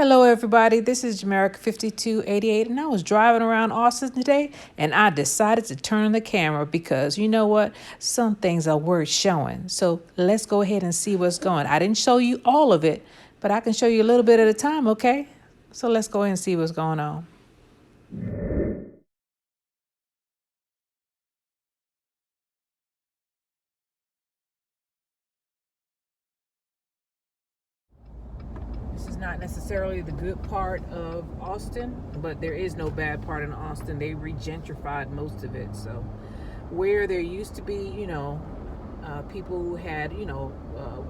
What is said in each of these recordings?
Hello, everybody. This is Jamaica 5288, and I was driving around Austin today, and I decided to turn the camera because you know what? Some things are worth showing. So let's go ahead and see what's going. I didn't show you all of it, but I can show you a little bit at a time, okay? So let's go ahead and see what's going on. This is not necessarily the good part of Austin, but there is no bad part in Austin. They regentrified most of it. So where there used to be, people who had,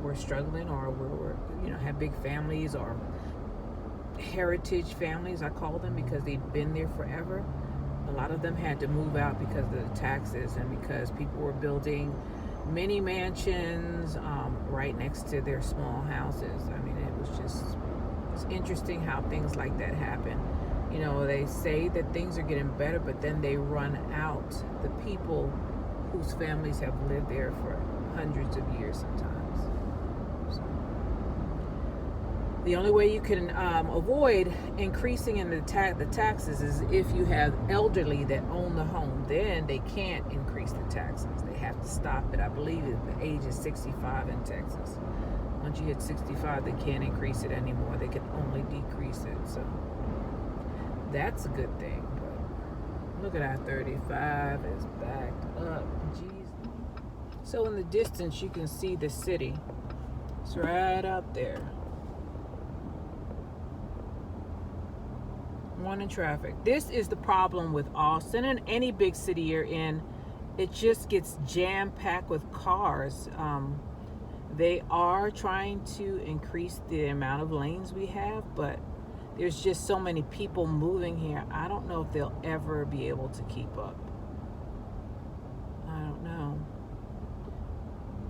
were struggling or were, had big families or heritage families, I call them, because they'd been there forever. A lot of them had to move out because of the taxes and because people were building mini mansions right next to their small houses. I mean, it's interesting how things like that happen. You know, they say that things are getting better, but then they run out the people whose families have lived there for hundreds of years sometimes. So the only way you can avoid increasing in the taxes is if you have elderly that own the home. Then they can't increase the taxes. They have to stop it. I believe the age is 65 in Texas. Once you hit 65, they can't increase it anymore. They can only decrease it. So that's a good thing. But look at I-35 is backed up. Jeez. So in the distance, you can see the city. It's right up there. Morning traffic. This is the problem with Austin and any big city you're in. It just gets jam-packed with cars. They are trying to increase the amount of lanes we have, but there's just so many people moving here. I don't know if they'll ever be able to keep up. I don't know.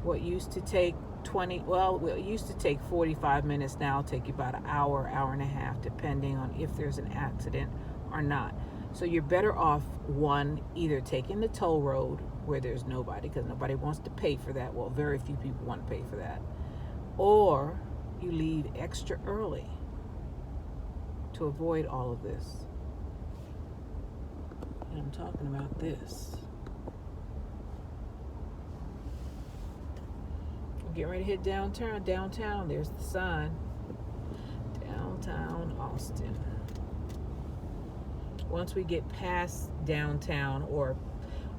What used to take it used to take 45 minutes, now it'll take you about an hour and a half, depending on if there's an accident or not. So you're better off, one, either taking the toll road where there's nobody, because nobody wants to pay for that. Well, very few people want to pay for that. Or you leave extra early to avoid all of this. And I'm talking about this. Getting ready to hit downtown. There's the sign. Downtown Austin. Once we get past downtown or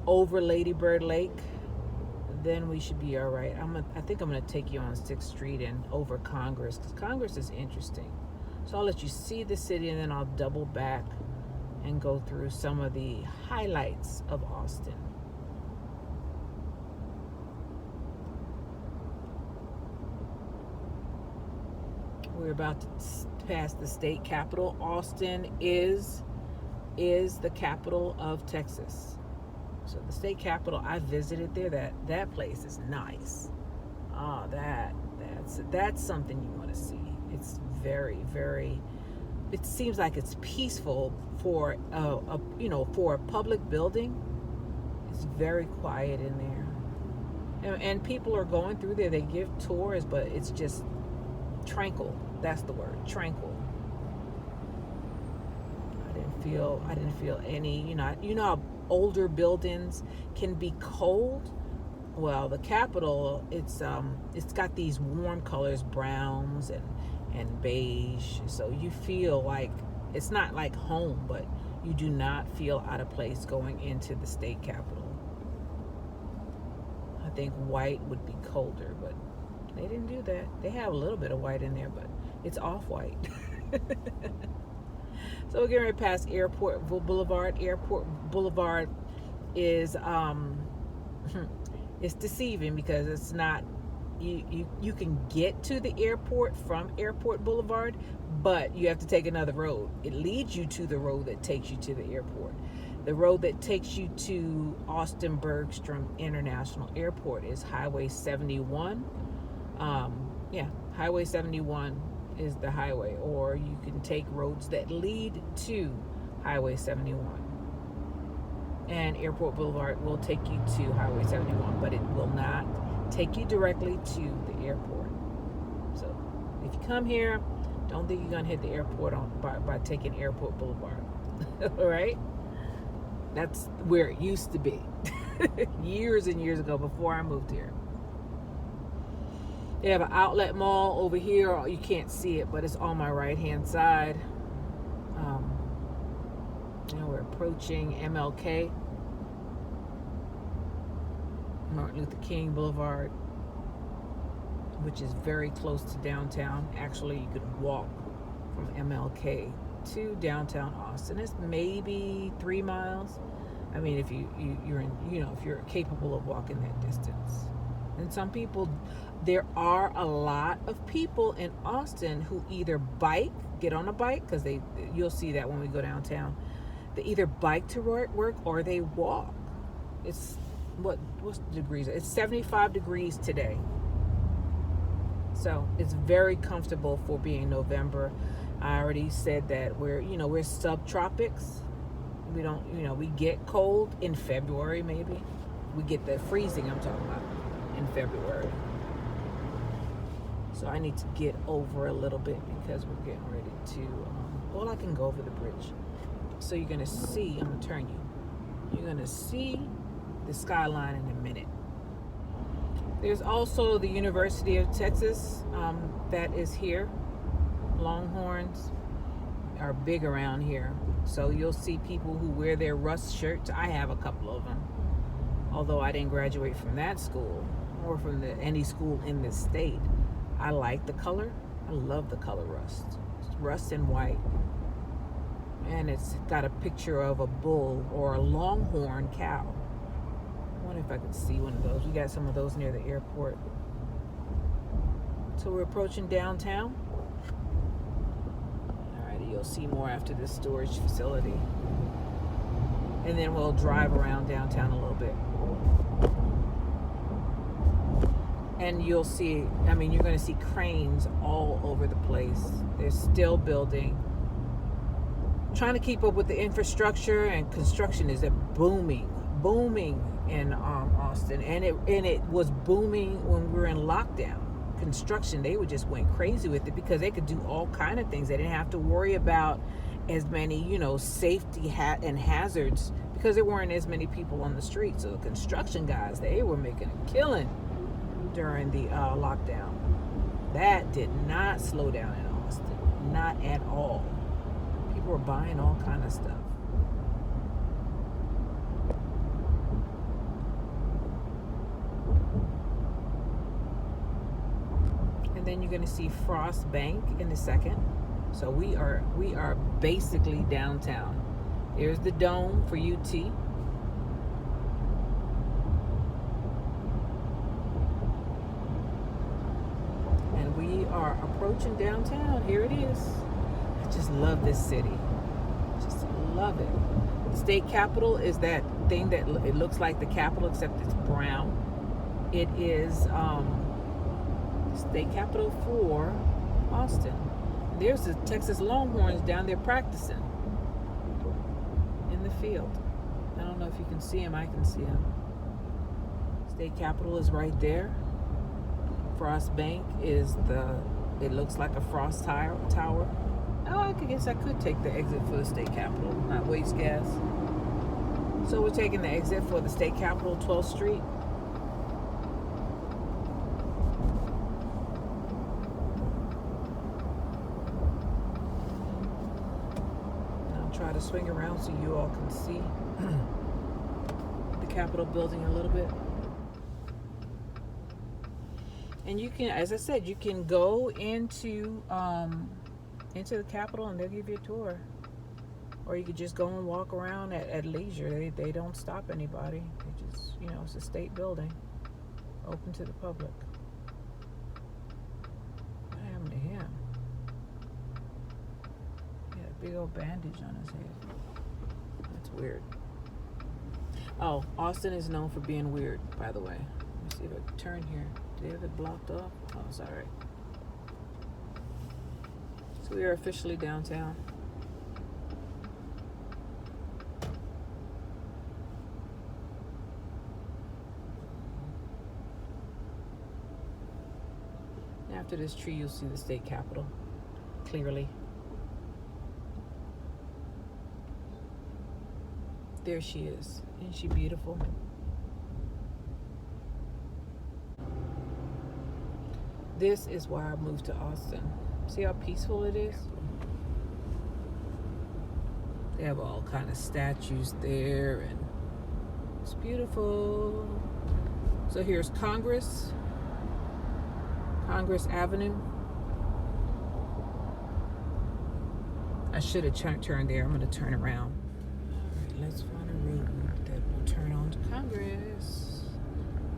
over Lady Bird Lake, then we should be all right. I think I'm going to take you on 6th Street and over Congress, because Congress is interesting. So I'll let you see the city, and then I'll double back and go through some of the highlights of Austin. We're about to pass the state capitol. Austin is the capital of Texas. So the state capitol, I visited there. That place is nice. That's something you want to see. It's very, very. It seems like it's peaceful for for a public building. It's very quiet in there, and people are going through there. They give tours, but it's just tranquil. That's the word, tranquil. I didn't feel any, you know how older buildings can be cold? Well, the Capitol, it's got these warm colors, browns and beige. So you feel like it's not like home, but you do not feel out of place going into the state capitol. I think white would be colder, but they didn't do that. They have a little bit of white in there, but it's off-white. So we're getting right past Airport Boulevard. Airport Boulevard is it's deceiving because it's not. You can get to the airport from Airport Boulevard, but you have to take another road. It leads you to the road that takes you to the airport. The road that takes you to Austin Bergstrom International Airport is Highway 71. Highway 71 is the highway, or you can take roads that lead to Highway 71. And Airport Boulevard will take you to Highway 71, but it will not take you directly to the airport. So if you come here, Don't think you're gonna hit the airport by taking Airport Boulevard. All right, that's where it used to be years and years ago before I moved here. They have an outlet mall over here. You can't see it, but it's on my right hand side. We're approaching MLK, Martin Luther King Boulevard, which is very close to downtown. Actually, you could walk from MLK to downtown Austin. It's maybe 3 miles. I mean, if you're in, if you're capable of walking that distance. And some people, there are a lot of people in Austin who either get on a bike, because you'll see that when we go downtown. They either bike to work or they walk. It's what's the degrees? It's 75 degrees today. So it's very comfortable for being November. I already said that we're subtropics. We don't, we get cold in February maybe. We get the freezing I'm talking about in February. So I need to get over a little bit because we're getting ready to, I can go over the bridge. So you're going to see, I'm going to turn you. You're going to see the skyline in a minute. There's also the University of Texas that is here. Longhorns are big around here. So you'll see people who wear their Rust shirts. I have a couple of them. Although I didn't graduate from that school or from any school in this state. I like the color. I love the color Rust. It's Rust and white. And it's got a picture of a bull or a longhorn cow. I wonder if I could see one of those. We got some of those near the airport. So we're approaching downtown. Alrighty, you'll see more after this storage facility. And then we'll drive around downtown a little bit. And you'll see, you're going to see cranes all over the place. They're still building. Trying to keep up with the infrastructure, and construction is booming in Austin, and it was booming when we were in lockdown. Construction, they just went crazy with it because they could do all kind of things. They didn't have to worry about as many safety and hazards because there weren't as many people on the street. So the construction guys, they were making a killing during the lockdown. That did not slow down in Austin, not at all. People were buying all kind of stuff. And then you're going to see Frost Bank in a second. So we are basically downtown. There's the dome for UT. And we are approaching downtown. Here it is. I just love this city. Just love it. The state capitol is that thing that it looks like the Capitol except it's brown. It is state capitol for Austin. There's the Texas Longhorns down there practicing in the field. I don't know if you can see them. I can see them. State capitol is right there. Frost Bank is it looks like a Frost tower. Oh, I guess I could take the exit for the state capitol, not waste gas. So we're taking the exit for the state capitol, 12th Street. I'll try to swing around so you all can see the Capitol building a little bit. And you can, as I said, you can go into the Capitol and they'll give you a tour. Or you could just go and walk around at leisure. They don't stop anybody. They just, it's a state building, open to the public. What happened to him? He had a big old bandage on his head. That's weird. Oh, Austin is known for being weird, by the way. Let me see if I can turn here. Do they have it blocked off? Oh, it's all right. So we are officially downtown. After this tree, you'll see the state capitol. clearly. There she is. Isn't she beautiful? This is why I moved to Austin. See how peaceful it is? They have all kind of statues there, and it's beautiful. So here's Congress Avenue. I should have turned there. I'm going to turn around. All right, let's find a road that will turn on to Congress.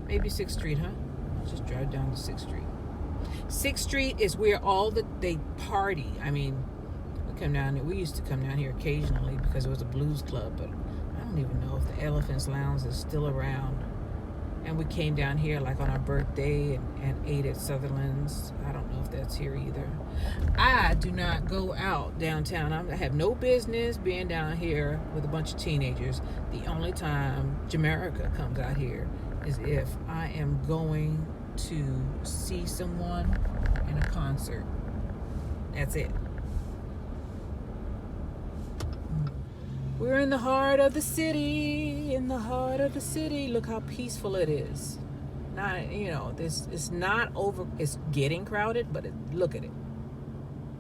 Maybe 6th Street, huh? I'll just drive down to 6th Street. 6th Street is where they party. I mean, we used to come down here occasionally because it was a blues club, but I don't even know if the Elephants Lounge is still around. And we came down here like on our birthday and ate at Sutherland's. I don't know if that's here either. I do not go out downtown. I have no business being down here with a bunch of teenagers. The only time Jamaica comes out here is if I am going to see someone in a concert. That's it. We're in the heart of the city. In the heart of the city. Look how peaceful it is. Not, this it's not over. It's getting crowded, but look at it.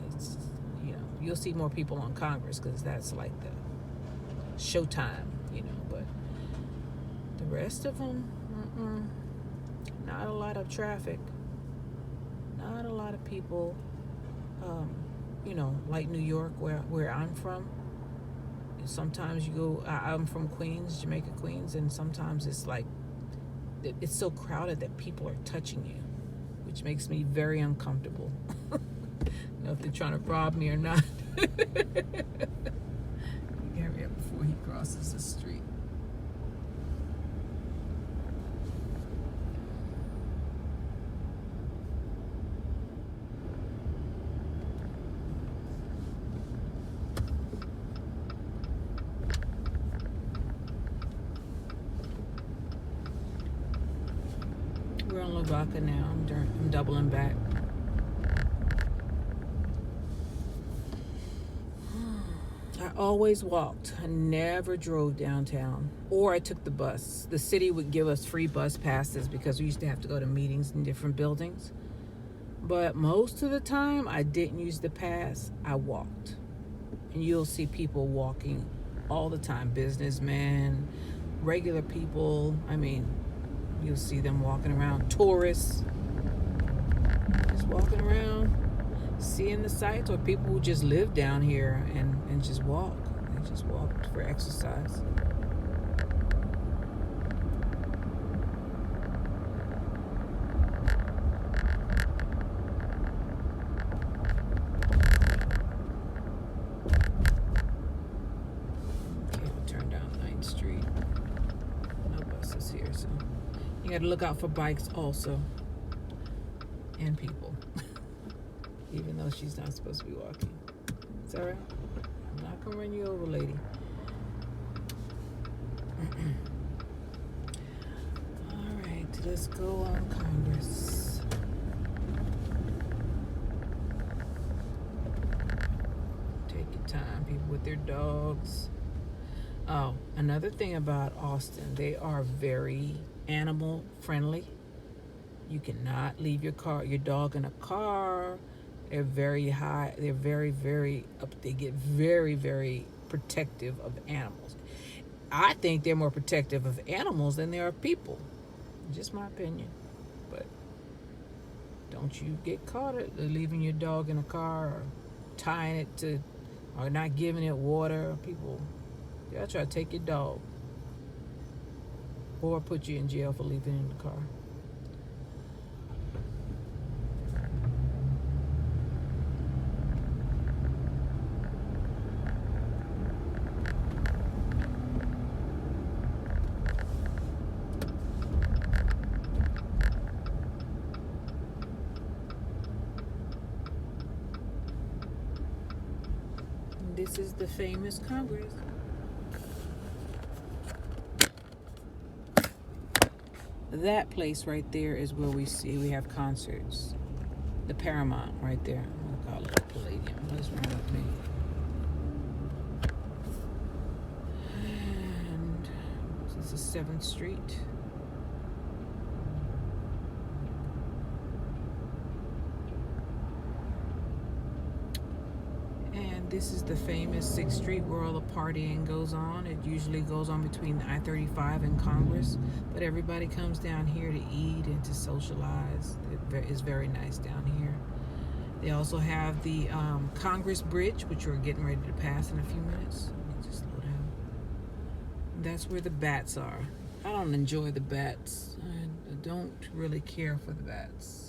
It's, you'll see more people on Congress because that's like the showtime, But the rest of them, not a lot of traffic. Not a lot of people. Like New York, where I'm from. Sometimes you go, I'm from Queens, Jamaica, Queens, and sometimes it's like, it's so crowded that people are touching you, which makes me very uncomfortable. I don't know if they're trying to rob me or not. Hurry up before he crosses the street. We're on Lavaca now. I'm doubling back. I always walked. I never drove downtown. Or I took the bus. The city would give us free bus passes because we used to have to go to meetings in different buildings. But most of the time, I didn't use the pass. I walked. And you'll see people walking all the time. Businessmen, regular people. I mean, you'll see them walking around, tourists, just walking around, seeing the sights, or people who just live down here and just walk. They just walk for exercise. Okay, we'll turn down 9th Street. No buses here, so you got to look out for bikes also, and people. Even though she's not supposed to be walking. It's all right. I'm not gonna run you over, lady. All right, let's go on Congress. Take your time, people with their dogs. Oh, another thing about Austin, they are very animal friendly. You cannot leave your dog in a car. They're very high. They're very, very they get very, very protective of animals. I think they're more protective of animals than they are people. Just my opinion. But don't you get caught at leaving your dog in a car or tying it to, or not giving it water. People, they'll try to take your dog or put you in jail for leaving it in the car. This is the famous Congress. That place right there is where we have concerts. The Paramount right there, I'm gonna call it. Palladium. Let's run with me. And this is 7th Street. And this is the famous 6th Street where all the partying goes on. It usually goes on between I-35 and Congress, but everybody comes down here to eat and to socialize. It is very nice down here. They also have the Congress Bridge, which we're getting ready to pass in a few minutes. Let me just slow down. That's where the bats are. I don't enjoy the bats. I don't really care for the bats.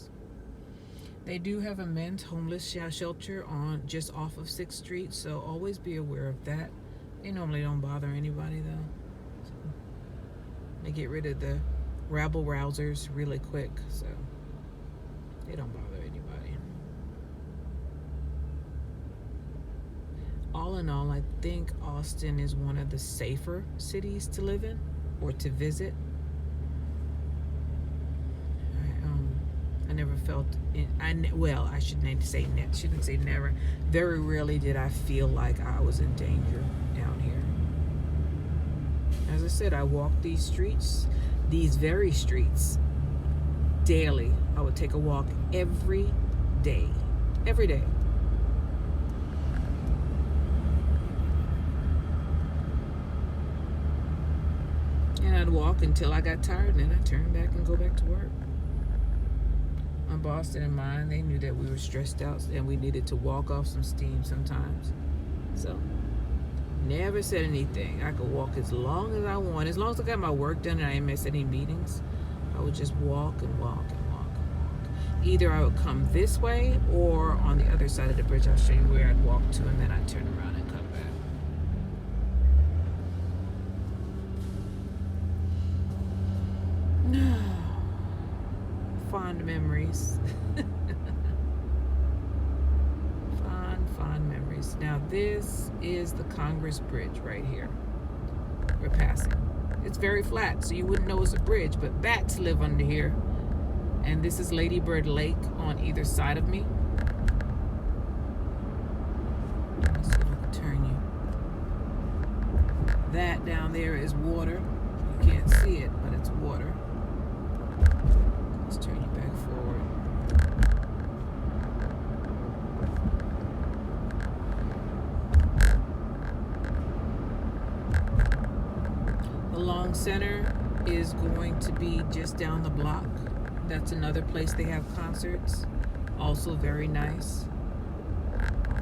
They do have a men's homeless shelter on just off of 6th Street, so always be aware of that. They normally don't bother anybody though. So they get rid of the rabble rousers really quick, so they don't bother anybody. All in all, I think Austin is one of the safer cities to live in or to visit. I never felt I shouldn't say never. Very rarely did I feel like I was in danger down here. As I said, I walk these streets, these very streets, daily. I would take a walk every day. Every day. And I'd walk until I got tired, and then I'd turn back and go back to work. My boss didn't mind. They knew that we were stressed out and we needed to walk off some steam sometimes. So, never said anything. I could walk as long as I want. As long as I got my work done and I didn't miss any meetings, I would just walk and walk and walk and walk. Either I would come this way or on the other side of the bridge. I'll show you where I'd walk to, and then I'd turn around and come back. Fond memories. Fond memories. Now this is the Congress Bridge right here. We're passing. It's very flat, so you wouldn't know it's a bridge, but bats live under here. And this is Lady Bird Lake on either side of me. Let's see if I can turn you. That down there is water. You can't see it, but it's water. Let's turn you back forward. The Long Center is going to be just down the block. That's another place they have concerts. Also very nice.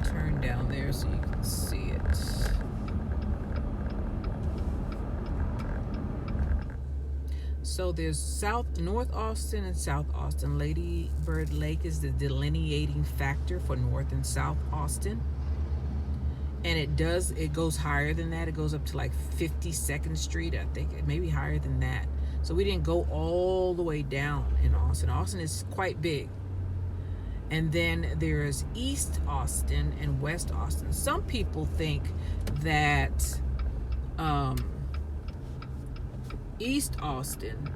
Turn down there so you can see it. So there's North Austin and South Austin. Lady Bird Lake is the delineating factor for North and South Austin. And it goes higher than that. It goes up to like 52nd Street, I think, maybe higher than that. So we didn't go all the way down in Austin. Austin is quite big. And then there's East Austin and West Austin. Some people think that East Austin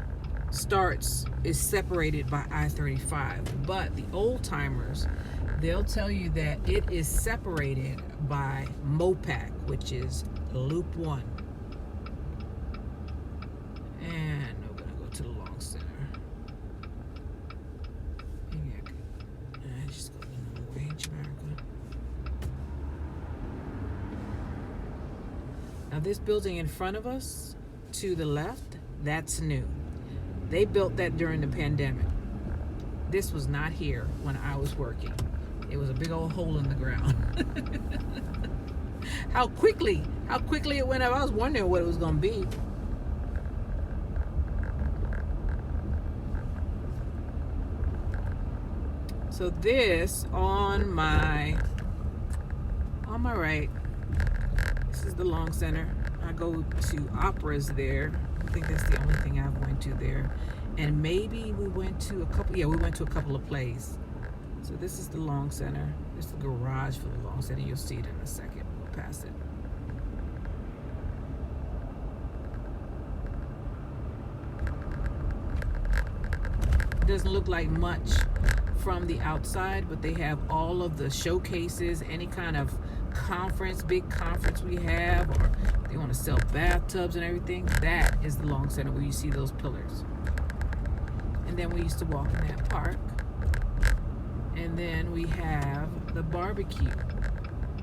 is separated by I-35, but the old timers, they'll tell you that it is separated by Mopac, which is Loop 1. And we're gonna go to the Long Center. Maybe I could just go the normal range, America. Now this building in front of us, to the left, that's new. They built that during the pandemic. This was not here when I was working. It was a big old hole in the ground. How quickly it went up. I was wondering what it was going to be. So this on my right, this is the Long Center. I go to operas there. I think that's the only thing I've went to there. And maybe we went to a couple of plays. So this is the Long Center. This is the garage for the Long Center. You'll see it in a second. We'll pass it. It doesn't look like much from the outside, but they have all of the showcases, any kind of conference, big conference we have, or they want to sell bathtubs and everything. That is the Long Center where you see those pillars. And then we used to walk in that park. And then we have the barbecue.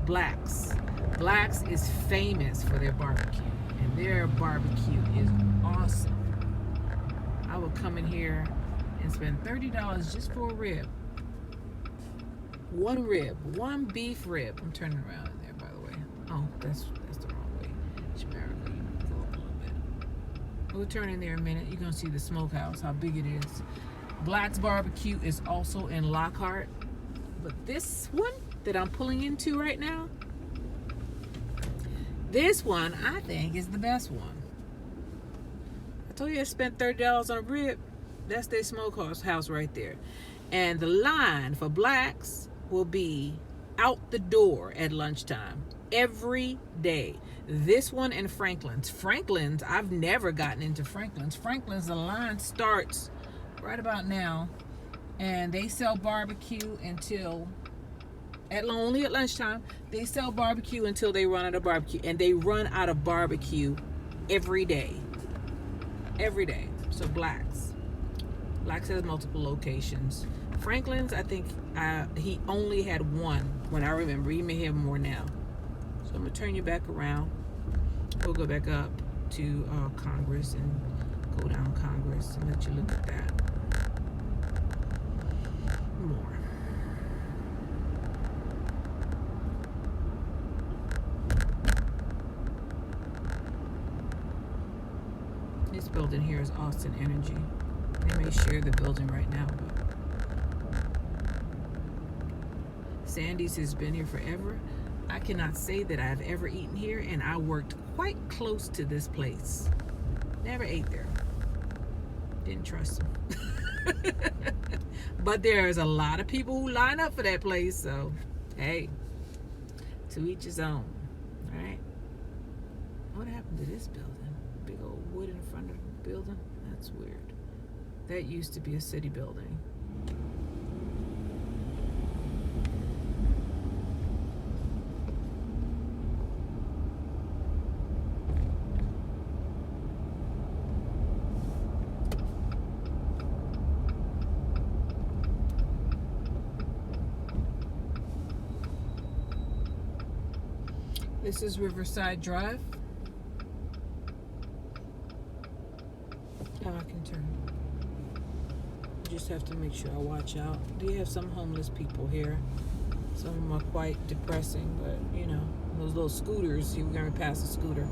Black's. Black's is famous for their barbecue, and their barbecue is awesome. I would come in here and spend $30 just for a rib. One rib, one beef rib. I'm turning around in there, by the way. Oh, that's the wrong way. Jamerica, you go up a little bit. We'll turn in there in a minute. You're gonna see the smokehouse, how big it is. Black's Barbecue is also in Lockhart, but this one that I'm pulling into right now, this one I think is the best one. I told you I spent $30 on a rib. That's their smokehouse right there. And the line for Black's will be out the door at lunchtime every day. This one and Franklin's, I've never gotten into Franklin's. The line starts right about now, and they sell barbecue until only at lunchtime. They sell barbecue until they run out of barbecue, and they run out of barbecue every day. So Black's has multiple locations. Franklin's, I think he only had one when I remember. He may have more now. So I'm gonna turn you back around. We'll go back up to Congress and go down Congress and let you look at that more. This building here is Austin Energy. They may share the building right now, but Sandy's has been here forever. I cannot say that I've ever eaten here, and I worked quite close to this place. Never ate there. Didn't trust them. But there's a lot of people who line up for that place, so hey, to each his own. All right. What happened to this building? Big old wood in front of the building? That's weird. That used to be a city building. This is Riverside Drive. Now I can turn. Just have to make sure I watch out. Do you have some homeless people here? Some of them are quite depressing, but you know, those little scooters, you're going to pass a scooter.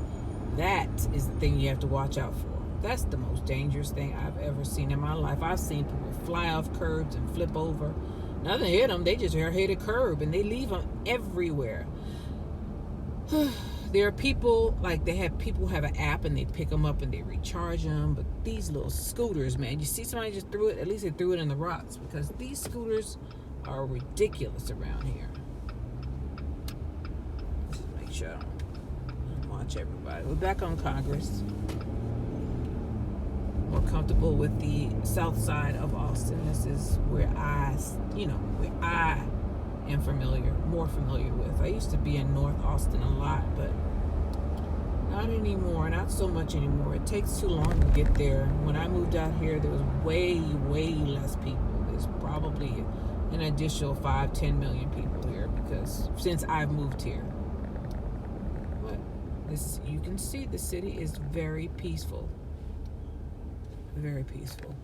That is the thing you have to watch out for. That's the most dangerous thing I've ever seen in my life. I've seen people fly off curbs and flip over. Nothing hit them, they just hit a curb and they leave them everywhere. There are people, like people have an app and they pick them up and they recharge them, but these little scooters, man, you see somebody just threw it, at least they threw it in the rocks, because these scooters are ridiculous around here. Just make sure I don't watch everybody. We're back on Congress. More comfortable with the south side of Austin. This is where I am more familiar with. I used to be in North Austin a lot, but not anymore, not so much anymore. It takes too long to get there. When I moved out here, there was way less people. There's probably an additional 5-10 million people here, because since I've moved here. But this, you can see the city is very peaceful. Very peaceful.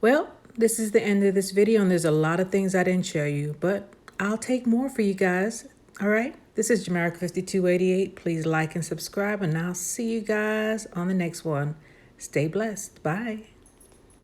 Well, this is the end of this video, and there's a lot of things I didn't show you, but I'll take more for you guys. All right, this is Jamerica 5288. Please like and subscribe, and I'll see you guys on the next one. Stay blessed. Bye.